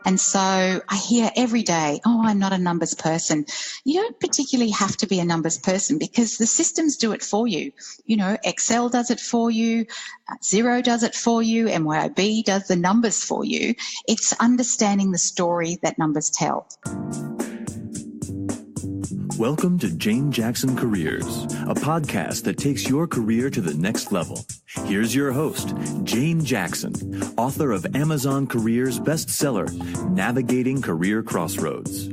And so I hear every day, oh, I'm not a numbers person. You don't particularly have to be a numbers person because the systems do it for you. You know, Excel does it for you, Xero does it for you, MYOB does the numbers for you. It's understanding the story that numbers tell. Welcome to Jane Jackson Careers, a podcast that takes your career to the next level. Here's your host, Jane Jackson, author of Amazon Careers bestseller, Navigating Career Crossroads.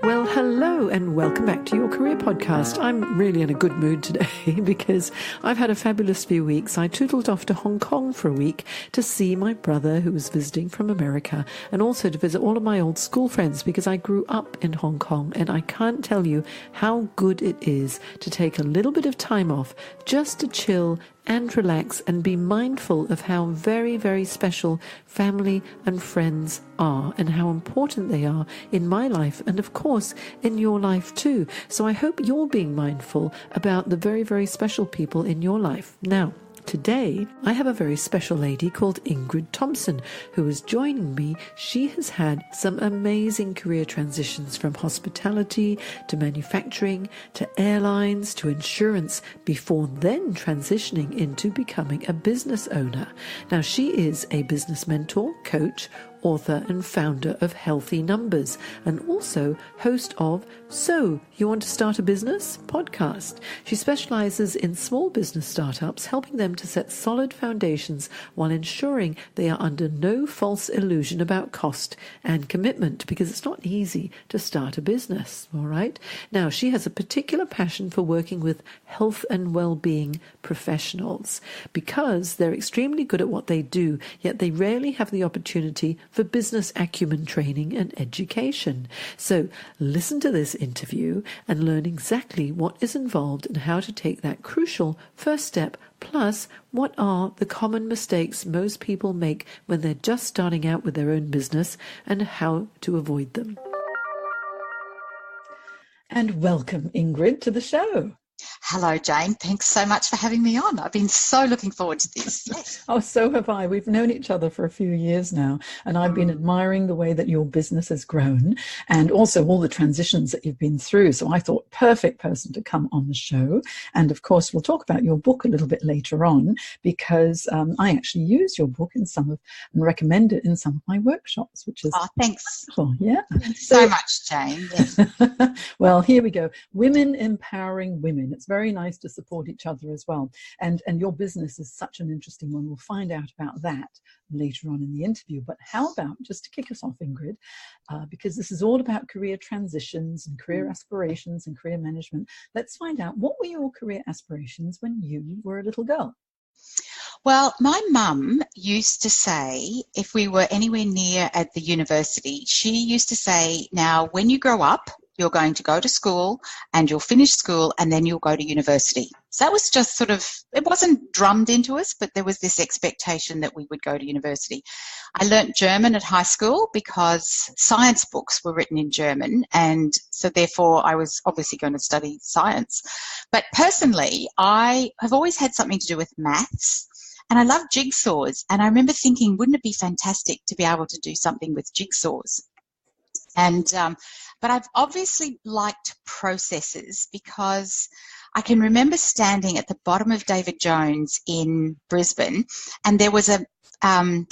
Well, hello and welcome back to your career podcast. I'm really in a good mood today because I've had a fabulous few weeks. I tootled off to Hong Kong for a week to see my brother who was visiting from America and also to visit all of my old school friends because I grew up in Hong Kong and I can't tell you how good it is to take a little bit of time off just to chill and relax and be mindful of how very, very special family and friends are and how important they are in my life and, of course, in your life too. So I hope you're being mindful about the very, very special people in your life. Now, today, I have a very special lady called Ingrid Thompson who is joining me. She has had some amazing career transitions from hospitality to manufacturing to airlines to insurance before then transitioning into becoming a business owner. Now, she is a business mentor, coach, author and founder of Healthy Numbers, and also host of So You Want to Start a Business? Podcast. She specializes in small business startups, helping them to set solid foundations while ensuring they are under no false illusion about cost and commitment, because it's not easy to start a business, all right? Now, she has a particular passion for working with health and well-being professionals because they're extremely good at what they do, yet they rarely have the opportunity for business acumen training and education. So listen to this interview and learn exactly what is involved and how to take that crucial first step, plus what are the common mistakes most people make when they're just starting out with their own business and how to avoid them. And welcome, Ingrid, to the show. Hello, Jane. Thanks so much for having me on. I've been so looking forward to this. Yes. Oh, so have I. We've known each other for a few years now, and I've been admiring the way that your business has grown and also all the transitions that you've been through. So I thought perfect person to come on the show. And of course, we'll talk about your book a little bit later on because I actually use your book in and recommend it in some of my workshops, which is thanks. Cool. Yeah. Thanks so much, Jane. Yes. Well, here we go. Women empowering women. It's very nice to support each other as well. And your business is such an interesting one. We'll find out about that later on in the interview. But how about, just to kick us off, Ingrid, because this is all about career transitions and career aspirations and career management. Let's find out, what were your career aspirations when you were a little girl? Well, my mum used to say, if we were anywhere near at the university, she used to say, now, when you grow up, you're going to go to school and you'll finish school and then you'll go to university. So that was just sort of, it wasn't drummed into us, but there was this expectation that we would go to university. I learnt German at high school because science books were written in German, and so therefore I was obviously going to study science. But personally, I have always had something to do with maths. And I love jigsaws. And I remember thinking, wouldn't it be fantastic to be able to do something with jigsaws? And but I've obviously liked processes because I can remember standing at the bottom of David Jones in Brisbane, and there was a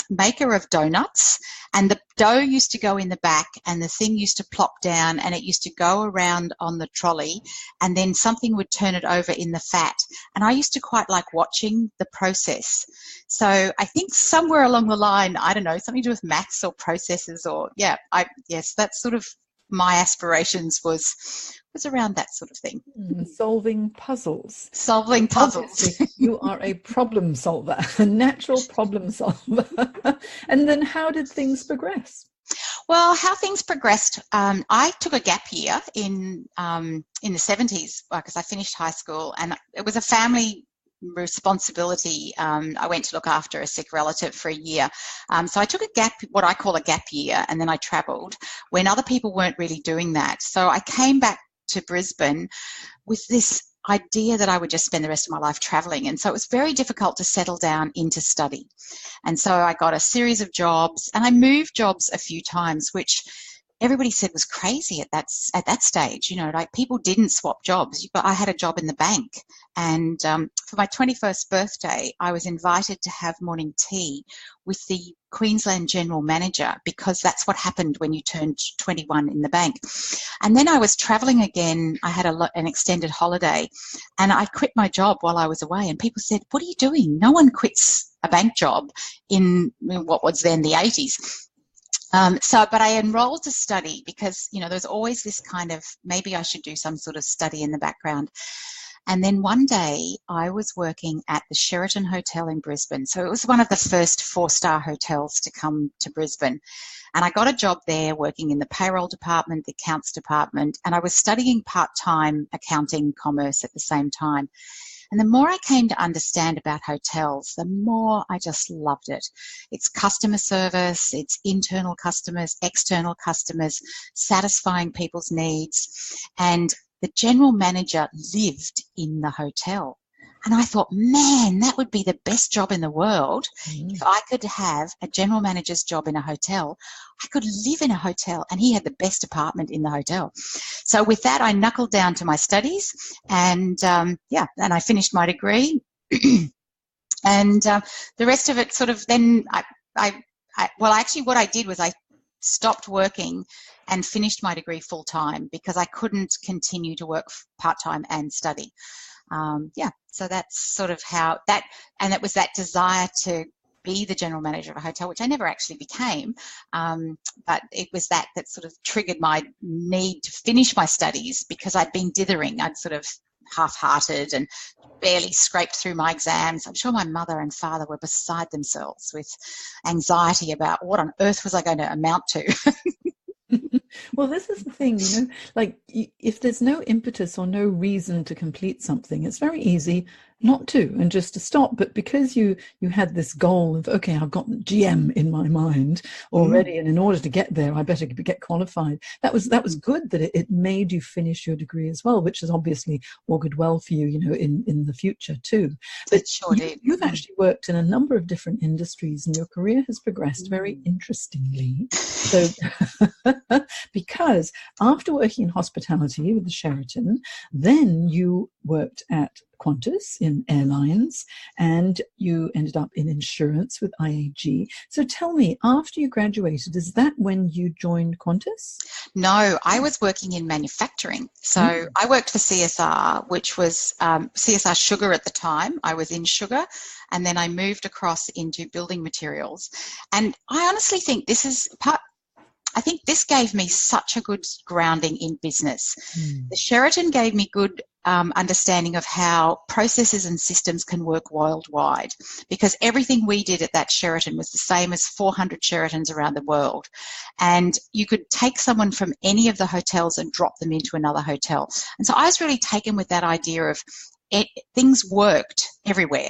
maker of donuts, and the dough used to go in the back and the thing used to plop down and it used to go around on the trolley, and then something would turn it over in the fat. And I used to quite like watching the process. So I think somewhere along the line, I don't know, something to do with maths or processes or, yes, that's sort of my aspirations was around that sort of thing. Solving puzzles. Solving puzzles. Obviously, you are a problem solver, a natural problem solver. And then how did things progress? Well, how things progressed, I took a gap year in the 70s because I finished high school, and it was a family responsibility. I went to look after a sick relative for a year. So I took what I call a gap year, and then I travelled when other people weren't really doing that. So I came back to Brisbane with this idea that I would just spend the rest of my life traveling. And so it was very difficult to settle down into study. And so I got a series of jobs, and I moved jobs a few times, which everybody said was crazy at that stage. Like people didn't swap jobs. But I had a job in the bank, and for my 21st birthday, I was invited to have morning tea with the Queensland General Manager, because that's what happened when you turned 21 in the bank. And then I was travelling again. I had an extended holiday, and I quit my job while I was away. And people said, "What are you doing?" No one quits a bank job in what was then the 80s. But I enrolled to study because, there's always this kind of, maybe I should do some sort of study in the background. And then one day I was working at the Sheraton Hotel in Brisbane. So it was one of the first 4-star hotels to come to Brisbane. And I got a job there working in the payroll department, the accounts department, and I was studying part-time accounting commerce at the same time. And the more I came to understand about hotels, the more I just loved it. It's customer service, it's internal customers, external customers, satisfying people's needs. And the general manager lived in the hotel. And I thought, man, that would be the best job in the world. If I could have a general manager's job in a hotel. I could live in a hotel, and he had the best apartment in the hotel. So with that, I knuckled down to my studies, and and I finished my degree. And the rest of it sort of then actually what I did was I stopped working and finished my degree full time, because I couldn't continue to work part-time and study. So that's sort of how that, and it was that desire to be the general manager of a hotel, which I never actually became, but it was that sort of triggered my need to finish my studies, because I'd been dithering. I'd sort of half-hearted and barely scraped through my exams. I'm sure my mother and father were beside themselves with anxiety about what on earth was I going to amount to. Well, this is the thing, like if there's no impetus or no reason to complete something, it's very easy not to, and just to stop. But because you had this goal of, okay, I've got the GM in my mind already, and in order to get there, I better get qualified. That was good that it made you finish your degree as well, which has obviously augured well for you, in the future too. But it sure did. You've actually worked in a number of different industries, and your career has progressed very interestingly. So, because after working in hospitality with the Sheraton, then you worked at Qantas in airlines, and you ended up in insurance with IAG. So tell me, after you graduated, is that when you joined Qantas? No, I was working in manufacturing. So I worked for CSR, which was CSR Sugar at the time. I was in sugar, and then I moved across into building materials. And I honestly think I think this gave me such a good grounding in business. The Sheraton gave me good understanding of how processes and systems can work worldwide, because everything we did at that Sheraton was the same as 400 Sheratons around the world. And you could take someone from any of the hotels and drop them into another hotel. And so I was really taken with that idea of things worked everywhere.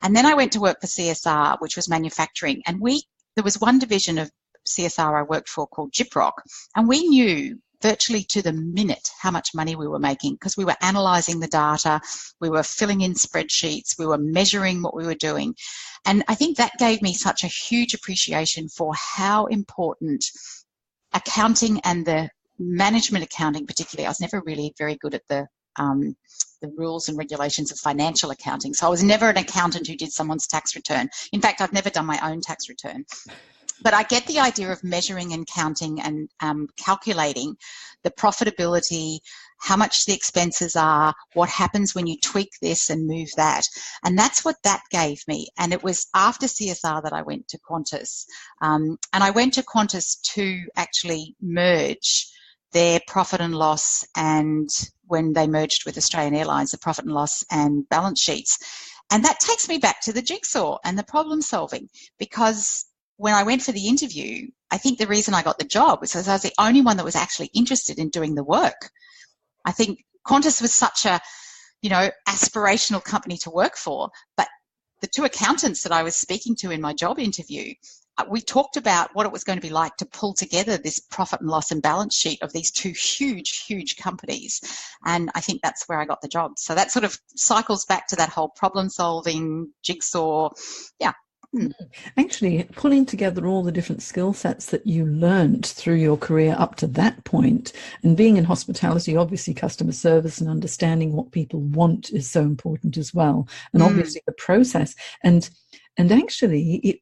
And then I went to work for CSR, which was manufacturing. And there was one division of CSR I worked for called Gyprock, and we knew virtually to the minute how much money we were making, because we were analysing the data, we were filling in spreadsheets, we were measuring what we were doing. And I think that gave me such a huge appreciation for how important accounting, and the management accounting particularly. I was never really very good at the rules and regulations of financial accounting, so I was never an accountant who did someone's tax return. In fact, I've never done my own tax return. But I get the idea of measuring and counting and calculating the profitability, how much the expenses are, what happens when you tweak this and move that. And that's what that gave me. And it was after CSR that I went to Qantas. And I went to Qantas to actually merge their profit and loss, and when they merged with Australian Airlines, the profit and loss and balance sheets. And that takes me back to the jigsaw and the problem solving, because when I went for the interview, I think the reason I got the job was because I was the only one that was actually interested in doing the work. I think Qantas was such a, aspirational company to work for, but the two accountants that I was speaking to in my job interview, we talked about what it was going to be like to pull together this profit and loss and balance sheet of these two huge companies. And I think that's where I got the job. So that sort of cycles back to that whole problem solving jigsaw. Yeah. Actually, pulling together all the different skill sets that you learned through your career up to that point, and being in hospitality, obviously customer service and understanding what people want is so important as well. And obviously the process. And actually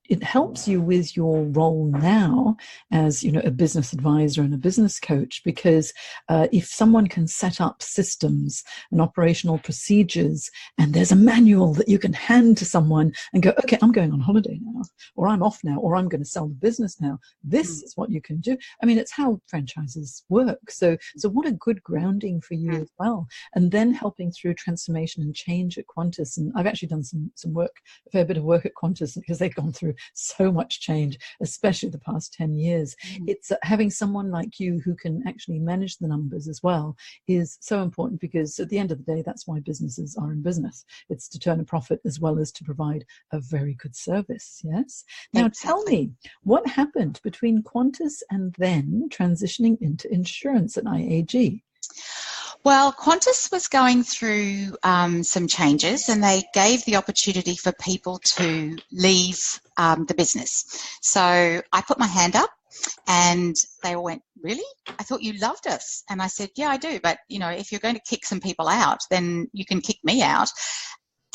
it helps you with your role now as, you know, a business advisor and a business coach, because if someone can set up systems and operational procedures, and there's a manual that you can hand to someone and go, okay, I'm going on holiday now, or I'm off now, or I'm going to sell the business now. This is what you can do. I mean, it's how franchises work. So what a good grounding for you as well. And then helping through transformation and change at Qantas. And I've actually done some work, a fair bit of work at Qantas, because they've gone through so much change, especially the past 10 years. It's having someone like you who can actually manage the numbers as well is so important, because at the end of the day, that's why businesses are in business. It's to turn a profit as well as to provide a very good service. Yes. Now tell me, what happened between Qantas and then transitioning into insurance at IAG? Well, Qantas was going through some changes, and they gave the opportunity for people to leave the business. So I put my hand up, and they all went, "Really? I thought you loved us." And I said, "Yeah, I do. But, you know, if you're going to kick some people out, then you can kick me out."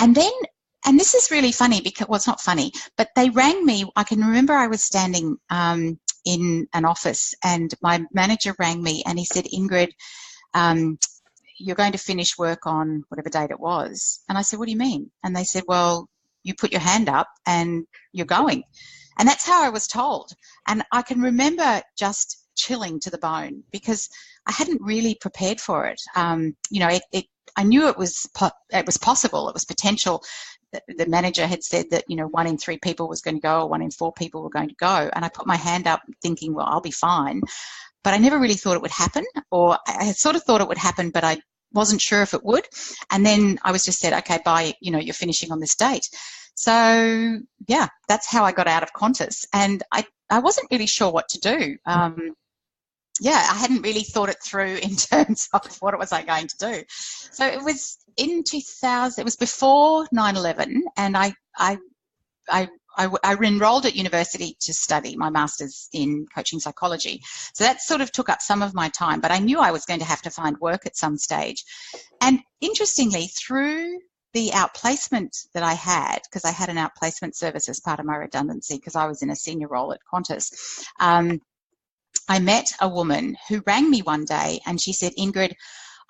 And this is really funny, because, well, it's not funny, but they rang me. I can remember I was standing in an office, and my manager rang me, and he said, "Ingrid, you're going to finish work on whatever date it was." And I said, "What do you mean?" And they said, "Well, you put your hand up and you're going." And that's how I was told. And I can remember just chilling to the bone, because I hadn't really prepared for it. You know, I knew it was possible, it was potential. The manager had said that, you know, 1 in 3 people was going to go, or 1 in 4 people were going to go. And I put my hand up thinking, well, I'll be fine. But I never really thought it would happen, or I sort of thought it would happen, but I wasn't sure if it would. And then I was just said, okay, bye, you know, you're finishing on this date. So, yeah, that's how I got out of Qantas. And I wasn't really sure what to do. Yeah, I hadn't really thought it through in terms of what it was I going to do. So it was in 2000, it was before 9/11, and I enrolled at university to study my master's in coaching psychology. So that sort of took up some of my time, but I knew I was going to have to find work at some stage. And interestingly, through the outplacement that I had, because I had an outplacement service as part of my redundancy, because I was in a senior role at Qantas, I met a woman who rang me one day, and she said, "Ingrid,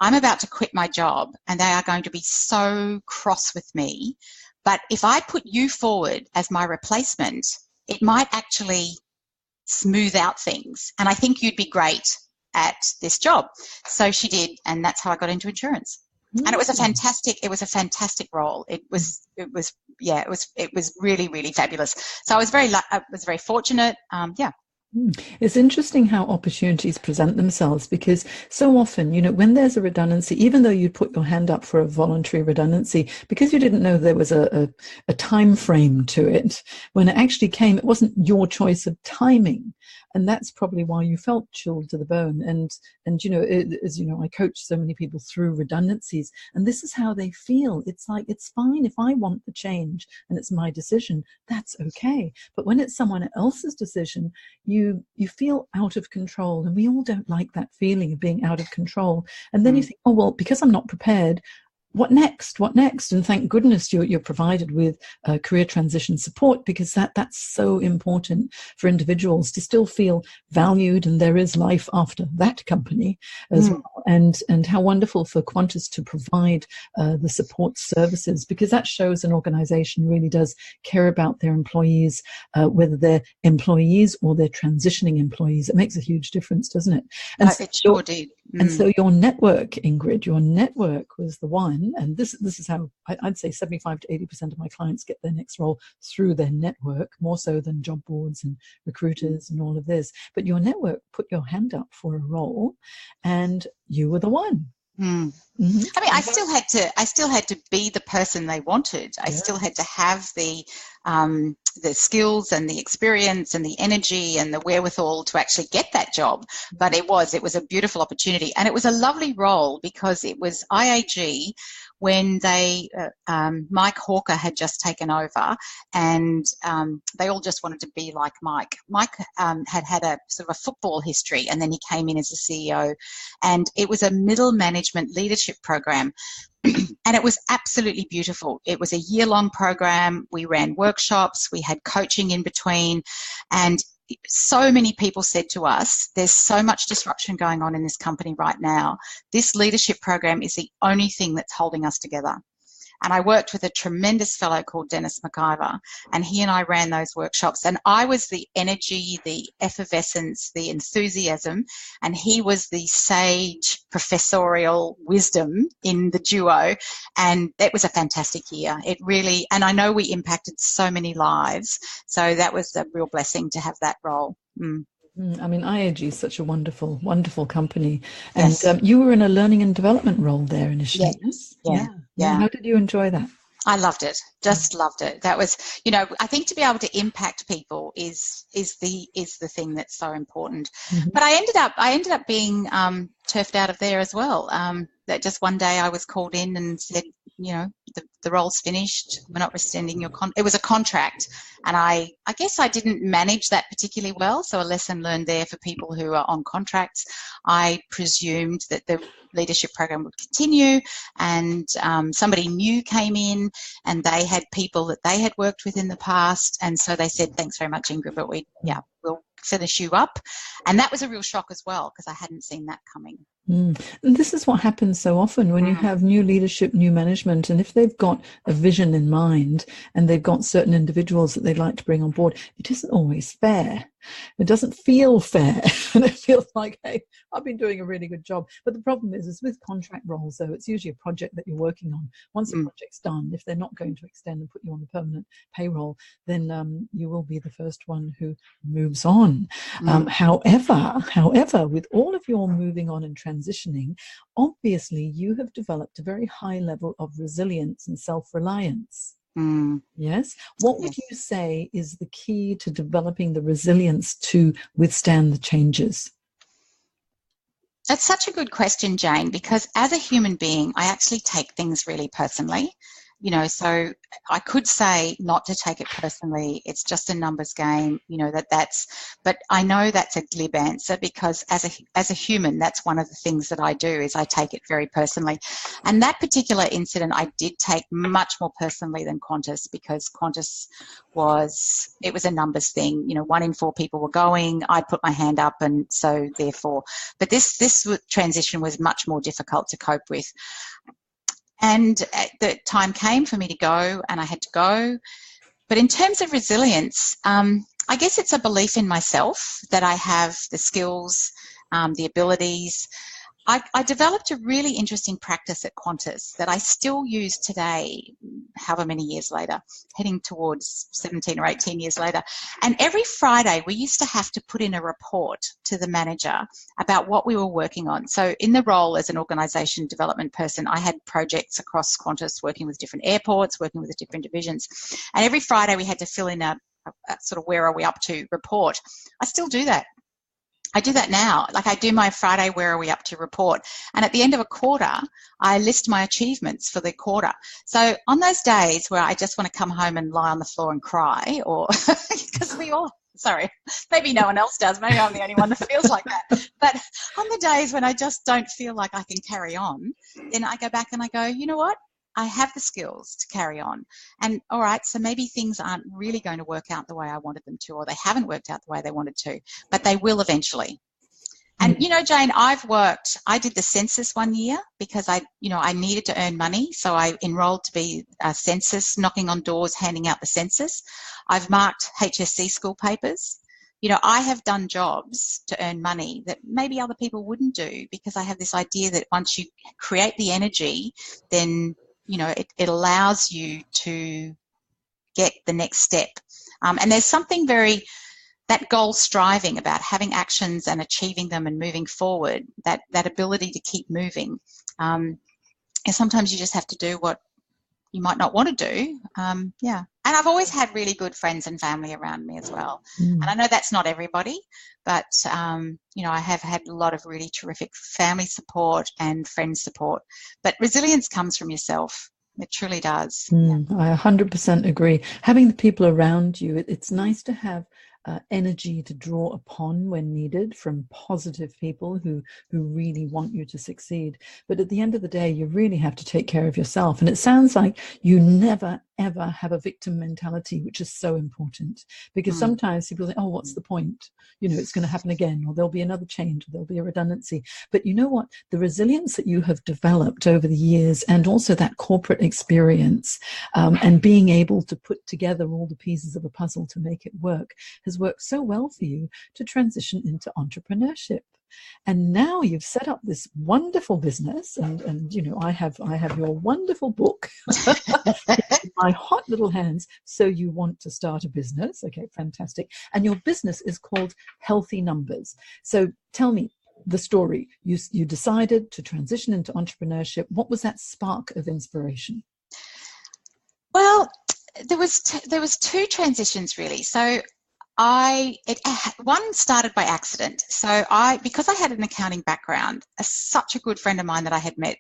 I'm about to quit my job, and they are going to be so cross with me. But if I put you forward as my replacement, it might actually smooth out things. And I think you'd be great at this job." So she did, and that's how I got into insurance. And it was a fantastic role. It was really, really fabulous. So I was very fortunate. Yeah. It's interesting how opportunities present themselves, because so often, you know, when there's a redundancy, even though you put your hand up for a voluntary redundancy, because you didn't know there was a time frame to it, when it actually came, it wasn't your choice of timing. And that's probably why you felt chilled to the bone. And you know, as you know, I coach so many people through redundancies, and this is how they feel. It's like, it's fine if I want the change and it's my decision, that's okay. But when it's someone else's decision, you feel out of control, and we all don't like that feeling of being out of control. And then you think, oh, well, because I'm not prepared, what next? And thank goodness you're provided with career transition support, because that's so important for individuals to still feel valued, and there is life after that company as well. And how wonderful for Qantas to provide the support services, because that shows an organization really does care about their employees, whether they're employees or they're transitioning employees. It makes a huge difference, doesn't it? And it sure did. And so your network, Ingrid, your network was the one, and this is how I'd say 75 to 80% of my clients get their next role through their network, more so than job boards and recruiters and all of this. But your network put your hand up for a role, and you were the one. Mm. Mm-hmm. I mean, I still had to be the person they wanted. I still had to have the skills and the experience and the energy and the wherewithal to actually get that job. But it was a beautiful opportunity, and it was a lovely role because it was IAG when Mike Hawker had just taken over, and they all just wanted to be like Mike. Mike had a sort of a football history, and then he came in as a CEO, and it was a middle management leadership program. And it was absolutely beautiful. It was a year-long program. We ran workshops. We had coaching in between. And so many people said to us, there's so much disruption going on in this company right now. This leadership program is the only thing that's holding us together. And I worked with a tremendous fellow called Dennis McIver, and he and I ran those workshops. And I was the energy, the effervescence, the enthusiasm, and he was the sage professorial wisdom in the duo. And that was a fantastic year. It really, and I know we impacted so many lives. So that was a real blessing to have that role. Mm. I mean, IAG is such a wonderful, wonderful company. And Yes. You were in a learning and development role there initially. Yes. Yeah. How did you enjoy that? I loved it. Just loved it. That was, I think to be able to impact people is the thing that's so important. Mm-hmm. But I ended up being turfed out of there as well. That just one day I was called in and said, the role's finished. We're not rescinding your it was a contract, and I guess I didn't manage that particularly well. So a lesson learned there for people who are on contracts. I presumed that the leadership program would continue, and somebody new came in, and they had people that they had worked with in the past, and so they said, "Thanks very much, Ingrid, but we'll finish you up." And that was a real shock as well, because I hadn't seen that coming. And this is what happens so often when you have new leadership, new management, and if they've got a vision in mind and they've got certain individuals that they'd like to bring on board, it isn't always fair. It doesn't feel fair, and it feels like, hey, I've been doing a really good job. But the problem is with contract roles, though, it's usually a project that you're working on. Once the project's done, if they're not going to extend and put you on the permanent payroll, then you will be the first one who moves on. However, with all of your moving on and transitioning, obviously you have developed a very high level of resilience and self-reliance. Yes. What would you say is the key to developing the resilience to withstand the changes? That's such a good question, Jane, because as a human being, I actually take things really personally. So I could say not to take it personally. It's just a numbers game, but I know that's a glib answer, because as a human, that's one of the things that I do is I take it very personally. And that particular incident I did take much more personally than Qantas, because Qantas was a numbers thing. 1 in 4 people were going. I put my hand up, and so therefore, but this transition was much more difficult to cope with. And the time came for me to go, and I had to go. But in terms of resilience, I guess it's a belief in myself that I have the skills, the abilities. I developed a really interesting practice at Qantas that I still use today, however many years later, heading towards 17 or 18 years later. And every Friday we used to have to put in a report to the manager about what we were working on. So in the role as an organisation development person, I had projects across Qantas, working with different airports, working with the different divisions. And every Friday we had to fill in a sort of where are we up to report. I still do that. I do that now. Like, I do my Friday where are we up to report. And at the end of a quarter, I list my achievements for the quarter. So on those days where I just want to come home and lie on the floor and cry, or because sorry, maybe no one else does. Maybe I'm the only one that feels like that. But on the days when I just don't feel like I can carry on, then I go back and I go, you know what? I have the skills to carry on. And all right, so maybe things aren't really going to work out the way I wanted them to, or they haven't worked out the way they wanted to, but they will eventually. And, Jane, I did the census one year because I needed to earn money. So I enrolled to be a census, knocking on doors, handing out the census. I've marked HSC school papers. I have done jobs to earn money that maybe other people wouldn't do, because I have this idea that once you create the energy, then it allows you to get the next step. And there's something that goal striving about having actions and achieving them and moving forward, that ability to keep moving. And sometimes you just have to do what you might not want to do. Yeah. And I've always had really good friends and family around me as well. And I know that's not everybody, but, I have had a lot of really terrific family support and friend support. But resilience comes from yourself. It truly does. I 100% agree. Having the people around you, it's nice to have energy to draw upon when needed from positive people who really want you to succeed. But at the end of the day, you really have to take care of yourself. And it sounds like you never, ever have a victim mentality, which is so important, because sometimes people think, oh, what's the point? It's going to happen again, or there'll be another change, or there'll be a redundancy. But you know what? The resilience that you have developed over the years, and also that corporate experience, and being able to put together all the pieces of a puzzle to make it work, has worked so well for you to transition into entrepreneurship. And now you've set up this wonderful business, and I have your wonderful book in my hot little hands. So you want to start a business. Okay, fantastic. And your business is called Healthy Numbers. So tell me the story. You decided to transition into entrepreneurship. What was that spark of inspiration? Well, there was two transitions really. So one started by accident. So because I had an accounting background, such a good friend of mine that I had met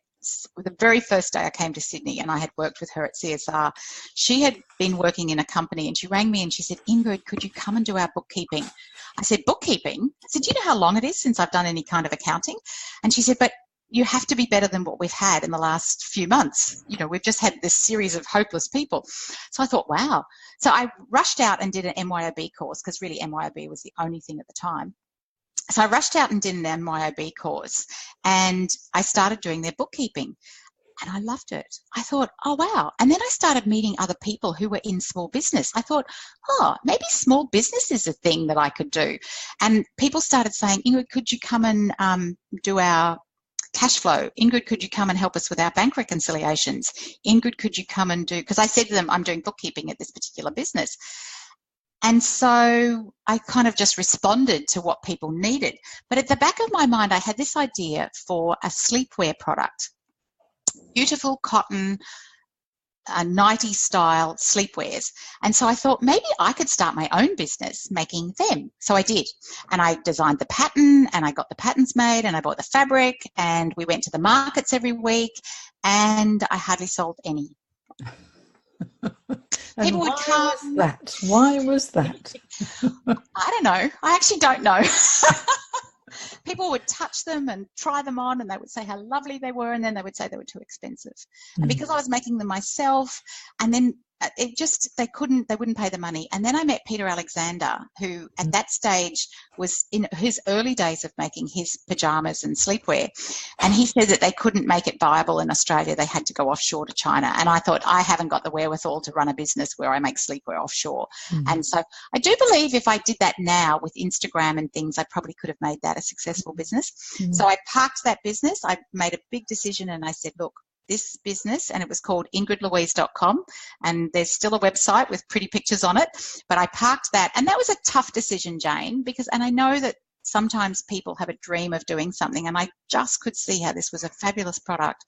the very first day I came to Sydney, and I had worked with her at CSR. She had been working in a company, and she rang me and she said, Ingrid, could you come and do our bookkeeping? I said, bookkeeping? I said, do you know how long it is since I've done any kind of accounting? And she said, but you have to be better than what we've had in the last few months. We've just had this series of hopeless people. So I thought, wow. So I rushed out and did an MYOB course, because really MYOB was the only thing at the time. So I rushed out and did an MYOB course, and I started doing their bookkeeping, and I loved it. I thought, oh, wow. And then I started meeting other people who were in small business. I thought, oh, maybe small business is a thing that I could do. And people started saying, Ingrid, could you come and do our cash flow? Ingrid, could you come and help us with our bank reconciliations? Ingrid, could you come and do, because I said to them, I'm doing bookkeeping at this particular business. And so I kind of just responded to what people needed. But at the back of my mind, I had this idea for a sleepwear product, beautiful cotton, nighty style sleepwears. And so I thought maybe I could start my own business making them. So I did. And I designed the pattern, and I got the patterns made, and I bought the fabric, and we went to the markets every week, and I hardly sold any. People would come. Why was that? I don't know. I actually don't know. People would touch them and try them on, and they would say how lovely they were, and then they would say they were too expensive. And because I was making them myself, and then they wouldn't pay the money. And then I met Peter Alexander, who at that stage was in his early days of making his pajamas and sleepwear. And he said that they couldn't make it viable in Australia. They had to go offshore to China. And I thought, I haven't got the wherewithal to run a business where I make sleepwear offshore. And so I do believe if I did that now with Instagram and things, I probably could have made that a successful business. So I parked that business. I made a big decision, and I said, look, this business, and it was called ingridlouise.com, and there's still a website with pretty pictures on it, but I parked that. And that was a tough decision, Jane, and I know that sometimes people have a dream of doing something, and I just could see how this was a fabulous product,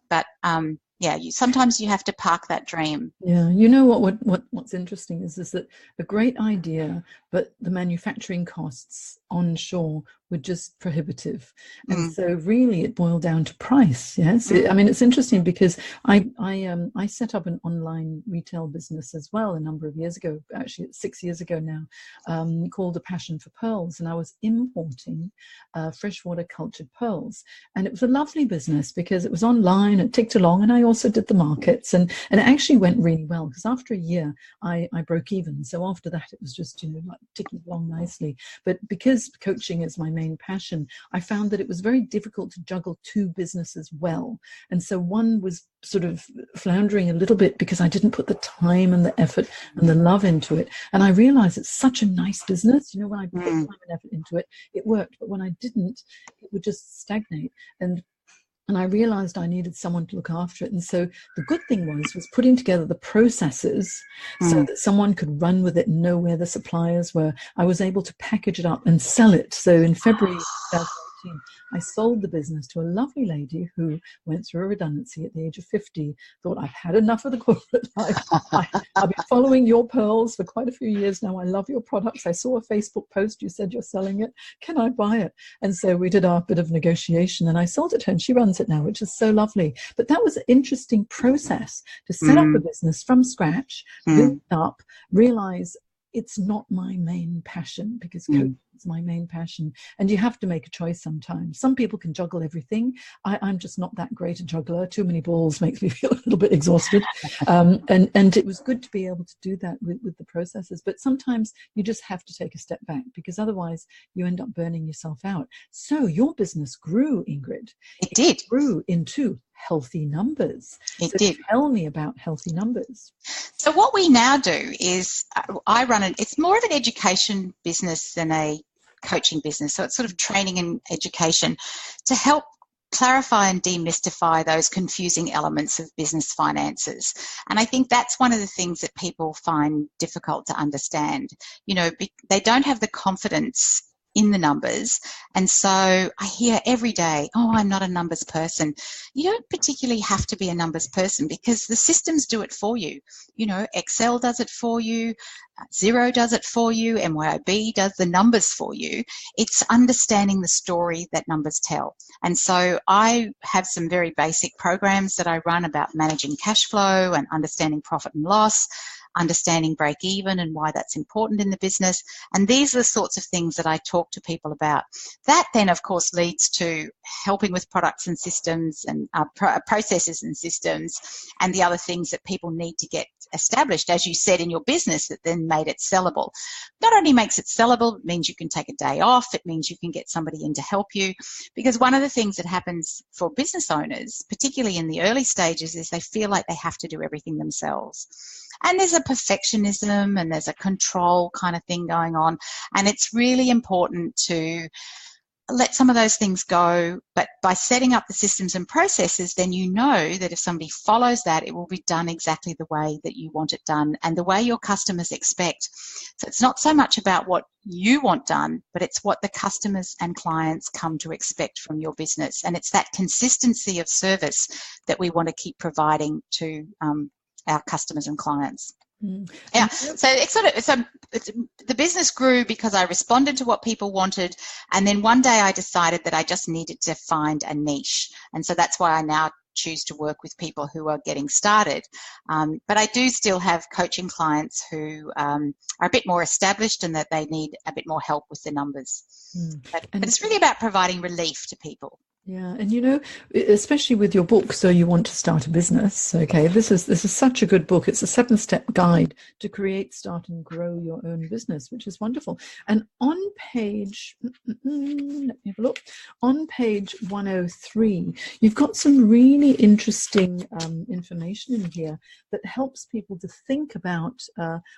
but sometimes you have to park that dream. Yeah, you know what's interesting is that a great idea, but the manufacturing costs onshore were just prohibitive, and so really it boiled down to price. Yes, it's interesting because I set up an online retail business as well a number of years ago, actually 6 years ago now, called A Passion for Pearls, and I was importing freshwater cultured pearls, and it was a lovely business because it was online, it ticked along, and I also did the markets, and it actually went really well because after a year I broke even. So after that it was just like ticking along nicely. But because coaching is my main passion, I found that it was very difficult to juggle two businesses well, and so one was sort of floundering a little bit because I didn't put the time and the effort and the love into it. And I realized it's such a nice business, when I put time and effort into it, it worked, but when I didn't, it would just stagnate. And I realized I needed someone to look after it. And so the good thing was putting together the processes so that someone could run with it and know where the suppliers were. I was able to package it up and sell it. So in February 2014, I sold the business to a lovely lady who went through a redundancy at the age of 50, thought, I've had enough of the corporate life. I've been following your pearls for quite a few years now. I love your products. I saw a Facebook post. You said you're selling it. Can I buy it? And so we did our bit of negotiation and I sold it to her, and she runs it now, which is so lovely. But that was an interesting process to set up a business from scratch, build it up, realize it's not my main passion, because coaching is my main passion. And you have to make a choice sometimes. Some people can juggle everything. I'm just not that great a juggler. Too many balls makes me feel a little bit exhausted. And it was good to be able to do that with the processes. But sometimes you just have to take a step back, because otherwise you end up burning yourself out. So your business grew, Ingrid. It did. Grew into healthy numbers. It so did. Tell me about healthy numbers. So what we now do is I run it's more of an education business than a coaching business. So it's sort of training and education to help clarify and demystify those confusing elements of business finances. And I think that's one of the things that people find difficult to understand. You know, they don't have the confidence in the numbers. And so I hear every day, oh, I'm not a numbers person. You don't particularly have to be a numbers person, because the systems do it for you. You know, Excel does it for you, Xero does it for you, MYOB does the numbers for you. It's understanding the story that numbers tell. And so I have some very basic programs that I run about managing cash flow and understanding profit and loss, understanding break even and why that's important in the business. And these are the sorts of things that I talk to people about. That then, of course, leads to helping with products and systems and processes and systems and the other things that people need to get established, as you said, in your business, that then made it sellable. Not only makes it sellable, it means you can take a day off, it means you can get somebody in to help you. Because one of the things that happens for business owners, particularly in the early stages, is they feel like they have to do everything themselves. And there's a perfectionism and there's a control kind of thing going on. And it's really important to let some of those things go. But by setting up the systems and processes, then you know that if somebody follows that, it will be done exactly the way that you want it done and the way your customers expect. So it's not so much about what you want done, but it's what the customers and clients come to expect from your business. And it's that consistency of service that we want to keep providing to our customers and clients. Yeah, so the business grew because I responded to what people wanted, and then one day I decided that I just needed to find a niche, and so that's why I now choose to work with people who are getting started. But I do still have coaching clients who are a bit more established and that they need a bit more help with the numbers. But it's really about providing relief to people. Yeah, and you know, especially with your book, So You Want to Start a Business, okay, this is such a good book. It's a 7-step guide to create, start and grow your own business, which is wonderful. And on page, let me have a look, on page 103, you've got some really interesting information in here that helps people to think about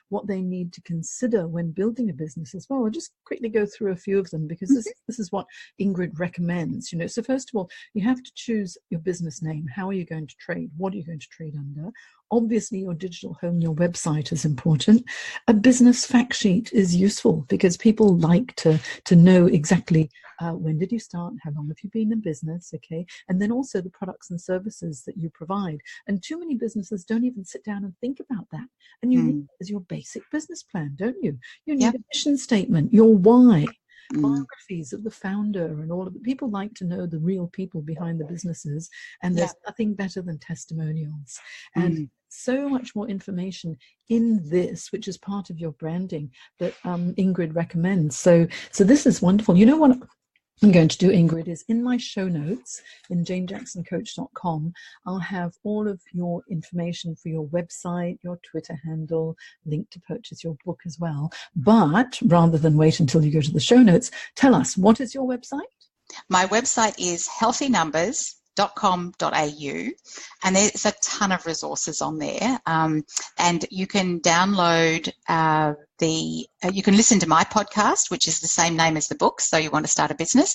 what they need to consider when building a business as well. I'll just quickly go through a few of them, because this is what Ingrid recommends, you know. So first of all, you have to choose your business name. How are you going to trade? What are you going to trade under? Obviously, your digital home, your website is important. A business fact sheet is useful because people like to know exactly when did you start, how long have you been in business, okay? And then also the products and services that you provide. And too many businesses don't even sit down and think about that. And you need it as your basic business plan, don't you? You need a mission statement, your why. Biographies of the founder and all of the people. Like to know the real people behind the businesses, and there's nothing better than testimonials and so much more information in this, which is part of your branding that Ingrid recommends. So this is wonderful. You know what I'm going to do, Ingrid, is in my show notes in janejacksoncoach.com, I'll have all of your information for your website, your Twitter handle, link to purchase your book as well. But rather than wait until you go to the show notes, tell us, what is your website? My website is healthynumbers.com.au, and there's a ton of resources on there, and you can download you can listen to my podcast, which is the same name as the book, So You Want to Start a Business.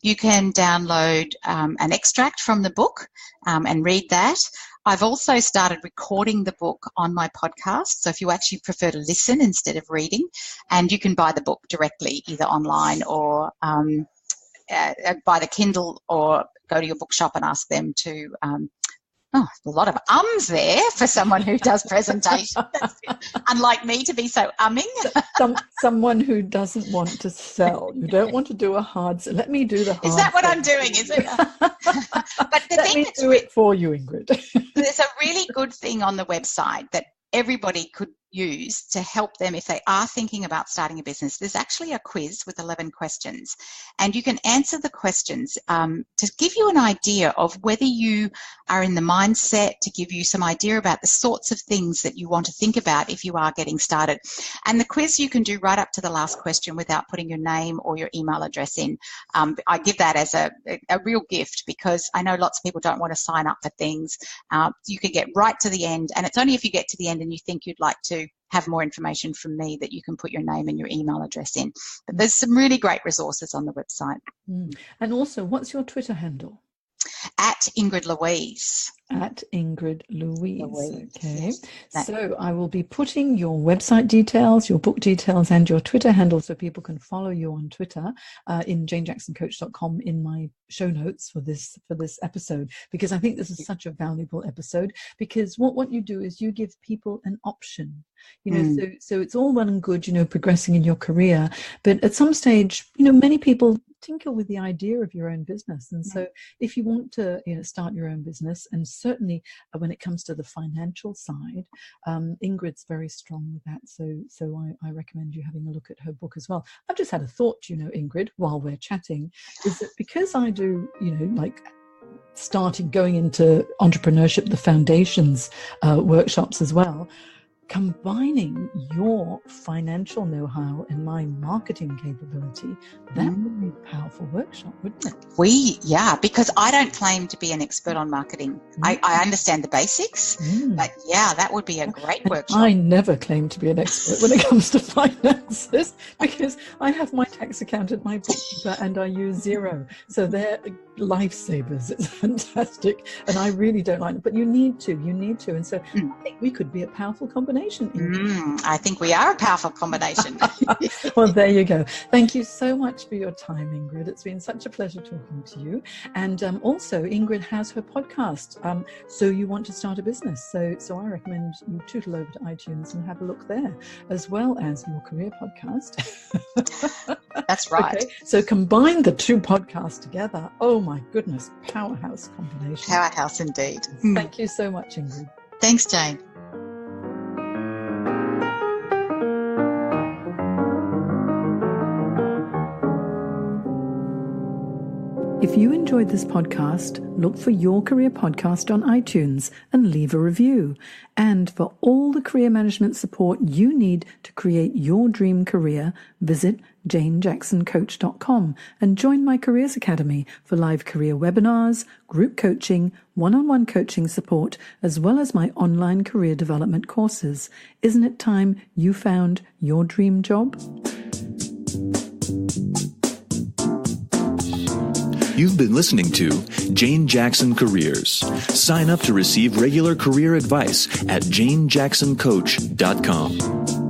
You can download an extract from the book and read that. I've also started recording the book on my podcast, so if you actually prefer to listen instead of reading, and you can buy the book directly either online or buy the Kindle or go to your bookshop and ask them to. A lot of ums there for someone who does presentations. Unlike me to be so umming. Someone who doesn't want to sell. You don't want to do a hard sell. Let me do the hard Is that what sell. I'm doing? Is it? But the Let thing me that's do it for you, Ingrid. there's a really good thing on the website that everybody could use to help them if they are thinking about starting a business. There's actually a quiz with 11 questions, and you can answer the questions to give you an idea of whether you are in the mindset, to give you some idea about the sorts of things that you want to think about if you are getting started. And the quiz you can do right up to the last question without putting your name or your email address in. I give that as a real gift, because I know lots of people don't want to sign up for things. You can get right to the end, and it's only if you get to the end and you think you'd like to have more information from me that you can put your name and your email address in. But there's some really great resources on the website. And also, what's your Twitter handle? At Ingrid Louise. At Ingrid Louise. Okay. Yes. So I will be putting your website details, your book details, and your Twitter handle so people can follow you on Twitter in janejacksoncoach.com in my show notes for this episode, because I think this is such a valuable episode, because what you do is you give people an option. So it's all well and good, progressing in your career, but at some stage, many people tinker with the idea of your own business. And so if you want to start your own business, and certainly when it comes to the financial side, Ingrid's very strong with that. So I recommend you having a look at her book as well. I've just had a thought, Ingrid, while we're chatting, is that because I do, going into entrepreneurship, the foundations workshops as well, combining your financial know-how and my marketing capability, that would be a powerful workshop, wouldn't it? Because I don't claim to be an expert on marketing. I understand the basics, but that would be a great workshop. I never claim to be an expert when it comes to finances, because I have my tax accountant, my bookkeeper, and I use Xero. So they're lifesavers. It's fantastic. And I really don't like it, but you need to. And so I think we could be a powerful combination. I think we are a powerful combination. Well, there you go. Thank you so much for your time, Ingrid. It's been such a pleasure talking to you. And also, Ingrid has her podcast, So You Want to Start a Business. So I recommend you tootle over to iTunes and have a look there, as well as your career podcast. That's right. Okay, so combine the two podcasts together. Oh my goodness, powerhouse combination. Powerhouse indeed. Thank you so much, Ingrid. Thanks, Jane. If you enjoyed this podcast, look for Your Career Podcast on iTunes and leave a review. And for all the career management support you need to create your dream career, visit janejacksoncoach.com and join my Careers Academy for live career webinars, group coaching, one-on-one coaching support, as well as my online career development courses. Isn't it time you found your dream job? You've been listening to Jane Jackson Careers. Sign up to receive regular career advice at janejacksoncoach.com.